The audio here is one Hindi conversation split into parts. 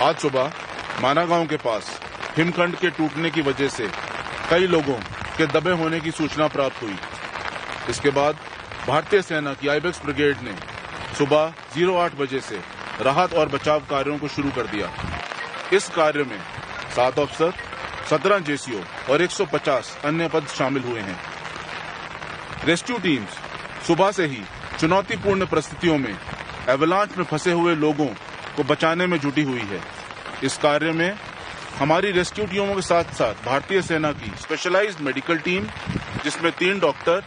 आज सुबह माना गांव के पास हिमखंड के टूटने की वजह से कई लोगों के दबे होने की सूचना प्राप्त हुई। इसके बाद भारतीय सेना की आइबेक्स ब्रिगेड ने सुबह 08 बजे से राहत और बचाव कार्यों को शुरू कर दिया। इस कार्य में 7 अफसर, 17 जेसीओ और 150 अन्य पद शामिल हुए हैं। रेस्क्यू टीम्स सुबह से ही चुनौतीपूर्ण परिस्थितियों में एवलांच में फंसे हुए लोगों को बचाने में जुटी हुई है। इस कार्य में हमारी रेस्क्यू टीमों के साथ साथ भारतीय सेना की स्पेशलाइज्ड मेडिकल टीम, जिसमें 3 डॉक्टर,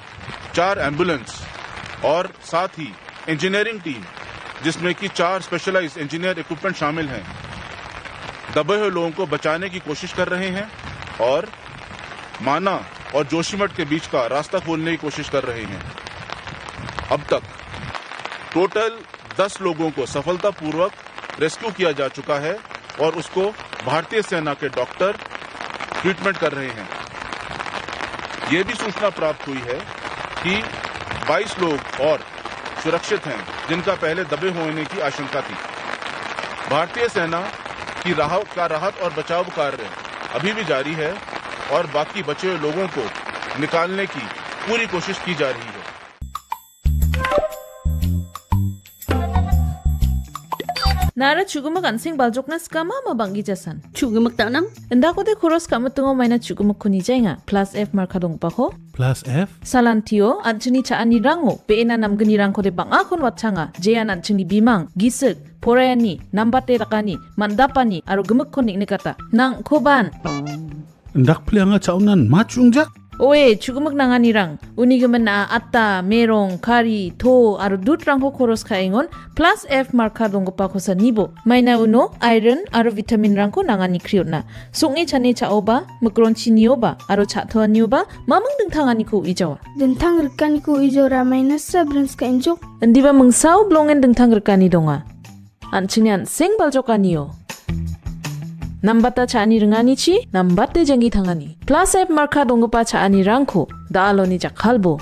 4 एम्बुलेंस और साथ ही इंजीनियरिंग टीम, जिसमें कि 4 स्पेशलाइज्ड इंजीनियर इक्विपमेंट शामिल हैं, दबे हुए लोगों को बचाने की कोशिश कर रहे हैं और माना और जोशीमठ के बीच का रास्ता खोलने की कोशिश कर रहे हैं। अब तक टोटल 10 लोगों को सफलतापूर्वक रेस्क्यू किया जा चुका है और उसको भारतीय सेना के डॉक्टर ट्रीटमेंट कर रहे हैं। ये भी सूचना प्राप्त हुई है कि 22 लोग और सुरक्षित हैं, जिनका पहले दबे होने की आशंका थी। भारतीय सेना की राहत और बचाव कार्य अभी भी जारी है और बाकी बचे हुए लोगों को निकालने की पूरी कोशिश की जा रही है। Nara chugumak ansing baljokna skama mabangi jasan. Chugumak tanam? Endako de khoros kamatungo maina chugumak kuni jainga. Plus F markadong pa ko. Plus F? Salantio anchini chaani rango. Peena namgani rangko de bangakon watchanga. Jayan anchini bimang. Gisik. Porayani. Nambate rakani. Mandapani. Aro gemuk konik nikata. Nang koban. Ndak plianga chaunan machungja? Oe chugumak nangani rang. Unigaman na atta, merong, kari, to, aro dut rangko khoros kaingon. Plus F markadong pa ko sa nibo. Maina uno, iron, aro vitamin rangko nangani kriot na. Sungi chane chaoba, magronchi nioba, aro chathoa nioba, mamang dengtangani ko ijawa. Dentang rekan ko ijora maina sabrans ka injok. Endiba mengsaw blongen dengtang rekani donga. Anchinian sing baljokaniyo. Nambata chaani rengani chi, nambate jangi thangani. Plus F marka dongpa chaani rangko, daaloni jakhalbo.